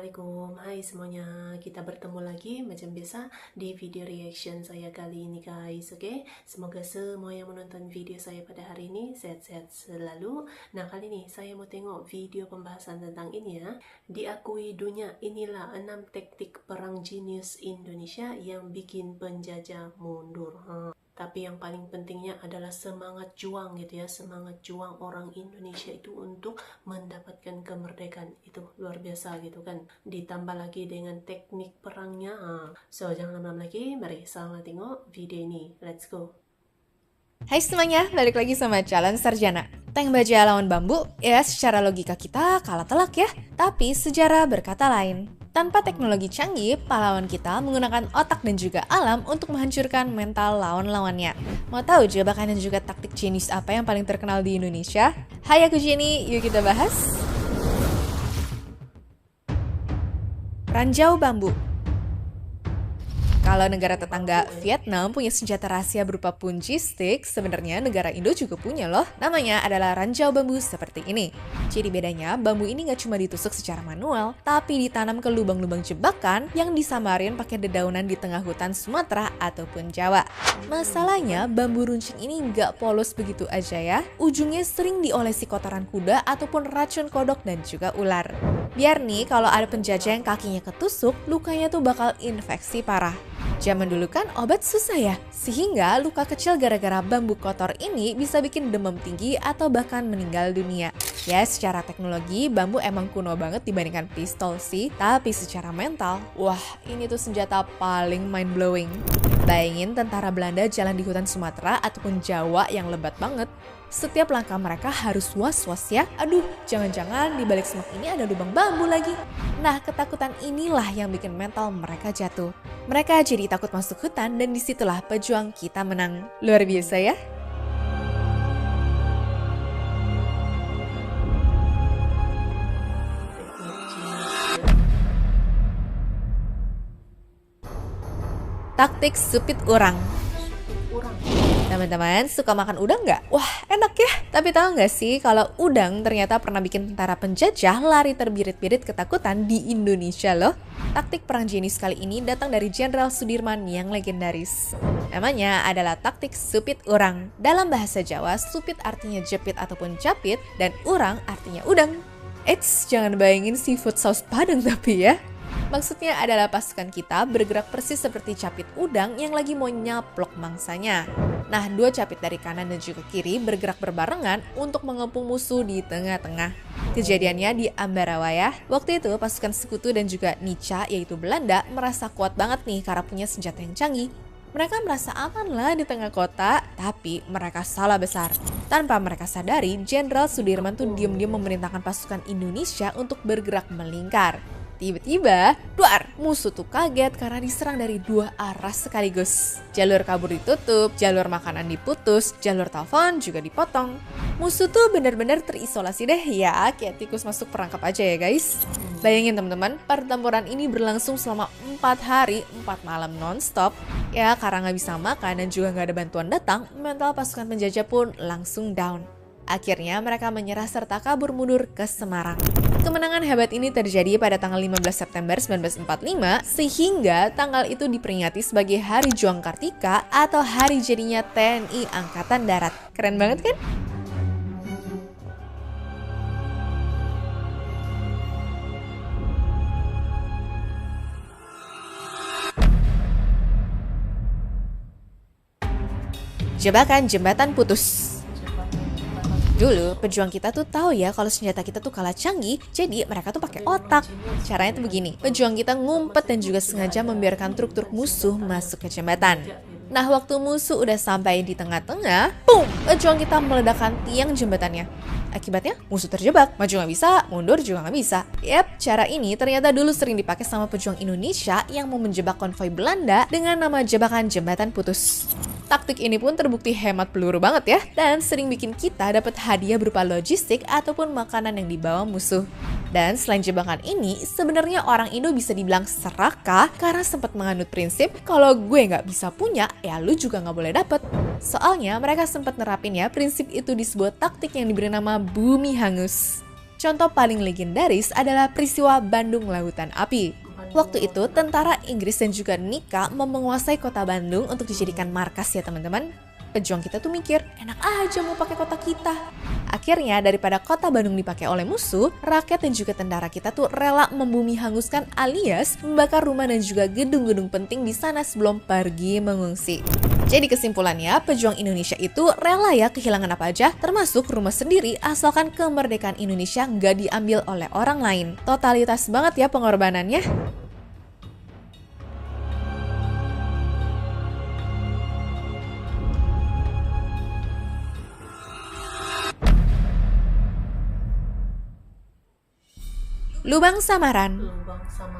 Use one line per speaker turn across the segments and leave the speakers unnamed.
Assalamualaikum, hai semuanya. Kita bertemu lagi macam biasa di video reaction saya kali ini guys. Oke, semoga semua yang menonton video saya pada hari ini sehat-sehat selalu. Nah, kali ini saya mau tengok video pembahasan tentang ini ya. Diakui dunia, inilah 6 taktik perang jenius Indonesia yang bikin penjajah mundur. Tapi yang paling pentingnya adalah semangat juang gitu ya, semangat juang orang Indonesia itu untuk mendapatkan kemerdekaan. Itu luar biasa gitu kan, ditambah lagi dengan teknik perangnya. So jangan lama-lama lagi, mari sama tengok video ini, let's go.
Hai semuanya, balik lagi sama Calon Sarjana. Tank baja lawan bambu, ya secara logika kita kalah telak ya, tapi sejarah berkata lain. Tanpa teknologi canggih, pahlawan kita menggunakan otak dan juga alam untuk menghancurkan mental lawan-lawannya. Mau tahu jebakan dan juga taktik jenius apa yang paling terkenal di Indonesia? Hai, aku Jenny, yuk kita bahas. Ranjau bambu. Kalau negara tetangga Vietnam punya senjata rahasia berupa punji stick, sebenarnya negara Indo juga punya loh. Namanya adalah ranjau bambu seperti ini. Jadi bedanya, bambu ini nggak cuma ditusuk secara manual, tapi ditanam ke lubang-lubang jebakan yang disamarin pakai dedaunan di tengah hutan Sumatera ataupun Jawa. Masalahnya, bambu runcing ini nggak polos begitu aja ya. Ujungnya sering diolesi kotoran kuda ataupun racun kodok dan juga ular. Biar nih, kalau ada penjajah yang kakinya ketusuk, lukanya tuh bakal infeksi parah. Zaman dulu kan obat susah ya, sehingga luka kecil gara-gara bambu kotor ini bisa bikin demam tinggi atau bahkan meninggal dunia. Ya, secara teknologi bambu emang kuno banget dibandingkan pistol sih, tapi secara mental, wah ini tuh senjata paling mind-blowing. Bayangin tentara Belanda jalan di hutan Sumatera ataupun Jawa yang lebat banget. Setiap langkah mereka harus was-was ya. Aduh, jangan-jangan di balik semak ini ada lubang bambu lagi. Nah, ketakutan inilah yang bikin mental mereka jatuh. Mereka jadi takut masuk hutan dan disitulah pejuang kita menang. Luar biasa ya. Taktik supit urang. Teman-teman, suka makan udang nggak? Wah, enak ya! Tapi tahu nggak sih kalau udang ternyata pernah bikin tentara penjajah lari terbirit-birit ketakutan di Indonesia loh? Taktik perang jenius kali ini datang dari Jenderal Sudirman yang legendaris. Namanya adalah taktik supit urang. Dalam bahasa Jawa, supit artinya jepit ataupun capit, dan urang artinya udang. Eits, jangan bayangin seafood saus padang tapi ya. Maksudnya adalah pasukan kita bergerak persis seperti capit udang yang lagi mau nyaplok mangsanya. Nah, dua capit dari kanan dan juga kiri bergerak berbarengan untuk mengepung musuh di tengah-tengah. Kejadiannya di Ambarawa. Waktu itu pasukan sekutu dan juga Nica, yaitu Belanda, merasa kuat banget nih karena punya senjata yang canggih. Mereka merasa aman lah di tengah kota, tapi mereka salah besar. Tanpa mereka sadari, Jenderal Sudirman tuh diam-diam memerintahkan pasukan Indonesia untuk bergerak melingkar. Tiba-tiba, duar, musuh tuh kaget karena diserang dari dua arah sekaligus. Jalur kabur ditutup, jalur makanan diputus, jalur telepon juga dipotong. Musuh tuh benar-benar terisolasi deh ya, kayak tikus masuk perangkap aja ya guys. Bayangin teman-teman, pertempuran ini berlangsung selama 4 hari, 4 malam non-stop. Ya, karena nggak bisa makan dan juga nggak ada bantuan datang, mental pasukan penjajah pun langsung down. Akhirnya mereka menyerah serta kabur mundur ke Semarang. Kemenangan hebat ini terjadi pada tanggal 15 September 1945, sehingga tanggal itu diperingati sebagai Hari Juang Kartika atau hari jadinya TNI Angkatan Darat. Keren banget kan? Jebakan jembatan putus. Dulu, pejuang kita tuh tahu ya kalau senjata kita tuh kalah canggih, jadi mereka tuh pakai otak. Caranya tuh begini, pejuang kita ngumpet dan juga sengaja membiarkan truk-truk musuh masuk ke jembatan. Nah, waktu musuh udah sampai di tengah-tengah, boom, pejuang kita meledakkan tiang jembatannya. Akibatnya, musuh terjebak, maju nggak bisa, mundur juga nggak bisa. Yap, cara ini ternyata dulu sering dipakai sama pejuang Indonesia yang mau menjebak konvoi Belanda dengan nama jebakan jembatan putus. Taktik ini pun terbukti hemat peluru banget ya, dan sering bikin kita dapat hadiah berupa logistik ataupun makanan yang dibawa musuh. Dan selain jebakan ini, sebenarnya orang Indo bisa dibilang serakah karena sempat menganut prinsip kalau gue nggak bisa punya, ya lu juga nggak boleh dapet. Soalnya mereka sempat nerapin ya prinsip itu di sebuah taktik yang diberi nama bumi hangus. Contoh paling legendaris adalah peristiwa Bandung Lautan Api. Waktu itu, tentara Inggris dan juga Nika menguasai kota Bandung untuk dijadikan markas ya teman-teman. Pejuang kita tuh mikir, enak aja mau pakai kota kita. Akhirnya, daripada kota Bandung dipakai oleh musuh, rakyat dan juga tentara kita tuh rela membumi hanguskan alias membakar rumah dan juga gedung-gedung penting di sana sebelum pergi mengungsi. Jadi kesimpulannya, pejuang Indonesia itu rela ya kehilangan apa aja, termasuk rumah sendiri, asalkan kemerdekaan Indonesia nggak diambil oleh orang lain. Totalitas banget ya pengorbanannya. Lubang Samaran.
Lubang Samaran.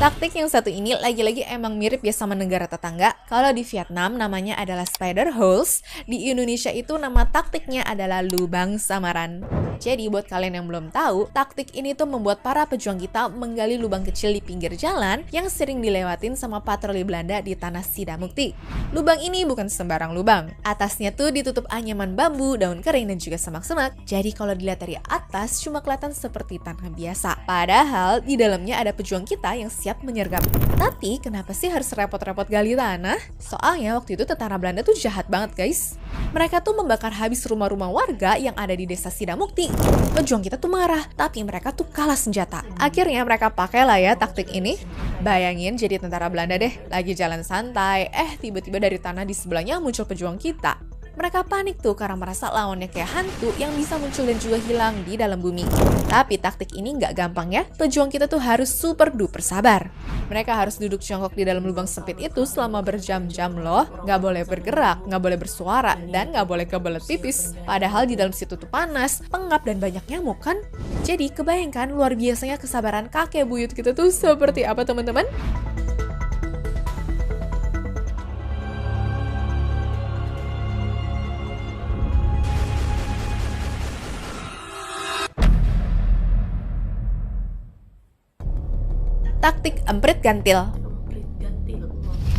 Taktik yang satu ini lagi-lagi emang mirip ya sama negara tetangga. Kalau di Vietnam namanya adalah spider holes, di Indonesia itu nama taktiknya adalah lubang samaran. Jadi buat kalian yang belum tahu, taktik ini tuh membuat para pejuang kita menggali lubang kecil di pinggir jalan yang sering dilewatin sama patroli Belanda di tanah Sidamukti. Lubang ini bukan sembarang lubang. Atasnya tuh ditutup anyaman bambu, daun kering, dan juga semak-semak. Jadi kalau dilihat dari atas cuma kelihatan seperti tanah biasa. Padahal di dalamnya ada pejuang kita yang siap menyergap. Tapi kenapa sih harus repot-repot gali tanah? Soalnya waktu itu tentara Belanda tuh jahat banget guys. Mereka tuh membakar habis rumah-rumah warga yang ada di desa Sidamukti. Pejuang kita tuh marah, tapi mereka tuh kalah senjata. Akhirnya mereka pakailah ya taktik ini. Bayangin jadi tentara Belanda deh, lagi jalan santai, tiba-tiba dari tanah di sebelahnya muncul pejuang kita. Mereka panik tuh karena merasa lawannya kayak hantu yang bisa muncul dan juga hilang di dalam bumi. Tapi taktik ini nggak gampang ya. Pejuang kita tuh harus super duper sabar. Mereka harus duduk jongkok di dalam lubang sempit itu selama berjam-jam loh. Nggak boleh bergerak, nggak boleh bersuara, dan nggak boleh kebelet pipis. Padahal di dalam situ tuh panas, pengap, dan banyak nyamuk kan? Jadi kebayangkan luar biasanya kesabaran kakek buyut kita tuh seperti apa teman-teman? Taktik emprit gantil.
Emprit gantil.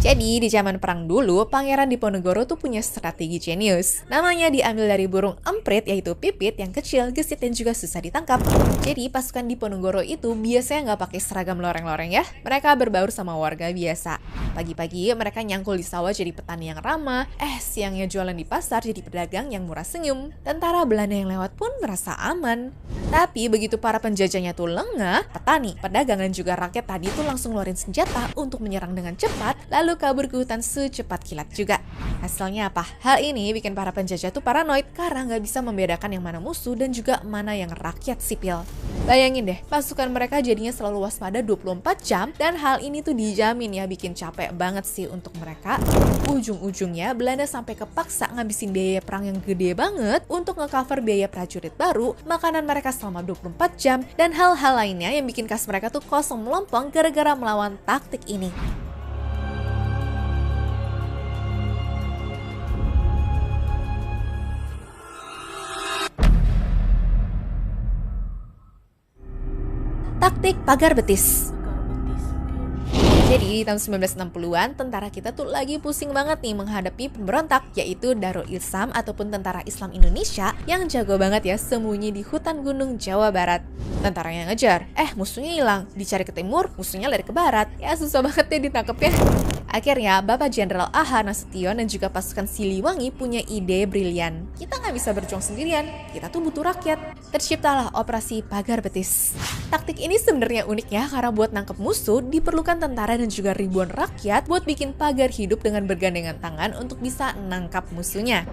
Jadi di zaman perang dulu, Pangeran Diponegoro tuh punya strategi jenius. Namanya diambil dari burung emprit, yaitu pipit yang kecil, gesit, dan juga susah ditangkap. Jadi pasukan Diponegoro itu biasanya nggak pakai seragam loreng-loreng ya. Mereka berbaur sama warga biasa. Pagi-pagi mereka nyangkul di sawah jadi petani yang ramah. Siangnya jualan di pasar jadi pedagang yang murah senyum. Tentara Belanda yang lewat pun merasa aman. Tapi begitu para penjajahnya tuh lengah, petani, pedagang, dan juga rakyat tadi tuh langsung ngeluarin senjata untuk menyerang dengan cepat, lalu kabur ke hutan secepat kilat juga. Hasilnya apa? Hal ini bikin para penjajah tuh paranoid karena nggak bisa membedakan yang mana musuh dan juga mana yang rakyat sipil. Bayangin deh, pasukan mereka jadinya selalu waspada 24 jam dan hal ini tuh dijamin ya bikin capek banget sih untuk mereka. Ujung-ujungnya Belanda sampai kepaksa ngabisin biaya perang yang gede banget untuk nge-cover biaya prajurit baru, makanan mereka selama 24 jam, dan hal-hal lainnya yang bikin kas mereka tuh kosong melompong gara-gara melawan taktik ini. Taktik pagar betis.
Pagar betis.
Jadi di tahun 1960-an, tentara kita tuh lagi pusing banget nih menghadapi pemberontak, yaitu Darul Islam ataupun Tentara Islam Indonesia yang jago banget ya sembunyi di hutan gunung Jawa Barat. Tentaranya ngejar, musuhnya hilang, dicari ke timur, musuhnya lari ke barat. Ya susah banget deh ditangkapnya. Akhirnya, Bapak Jenderal A.H. Nasution dan juga pasukan Siliwangi punya ide brilian. Kita nggak bisa berjuang sendirian, kita tuh butuh rakyat. Terciptalah operasi pagar betis. Taktik ini sebenarnya unik ya, karena buat nangkep musuh diperlukan tentara dan juga ribuan rakyat buat bikin pagar hidup dengan bergandengan tangan untuk bisa nangkap musuhnya.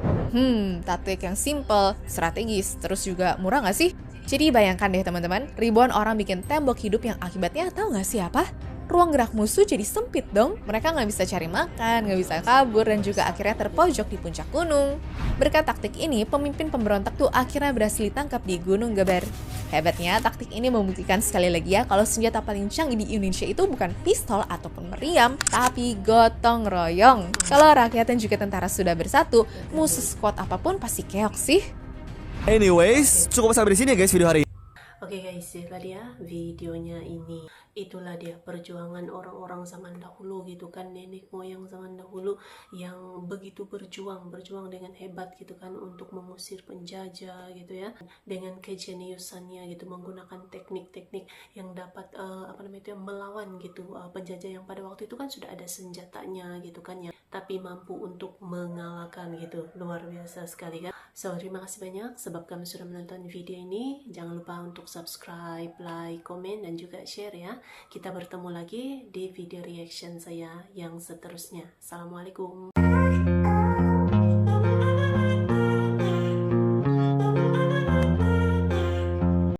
Taktik yang simple, strategis, terus juga murah nggak sih? Jadi bayangkan deh teman-teman, ribuan orang bikin tembok hidup yang akibatnya tahu nggak sih apa? Ruang gerak musuh jadi sempit dong. Mereka nggak bisa cari makan, nggak bisa kabur, dan juga akhirnya terpojok di puncak gunung. Berkat taktik ini, pemimpin pemberontak tuh akhirnya berhasil ditangkap di Gunung Geber. Hebatnya, taktik ini membuktikan sekali lagi ya kalau senjata paling canggih di Indonesia itu bukan pistol ataupun meriam, tapi gotong royong. Kalau rakyat dan juga tentara sudah bersatu, musuh squad apapun pasti keok sih.
Anyways, cukup sampai di sini ya guys video hari ini.
Oke guys, itulah dia videonya ini. Itulah dia perjuangan orang-orang zaman dahulu gitu kan, nenek moyang zaman dahulu yang begitu berjuang dengan hebat gitu kan untuk mengusir penjajah gitu ya. Dengan kejeniusannya gitu, menggunakan teknik-teknik yang dapat melawan gitu penjajah yang pada waktu itu kan sudah ada senjatanya gitu kan ya, tapi mampu untuk mengalahkan gitu. Luar biasa sekali kan. So, terima kasih banyak sebab kami sudah menonton video ini. Jangan lupa untuk subscribe, like, komen, dan juga share ya. Kita bertemu lagi di video reaction saya yang seterusnya. Assalamualaikum.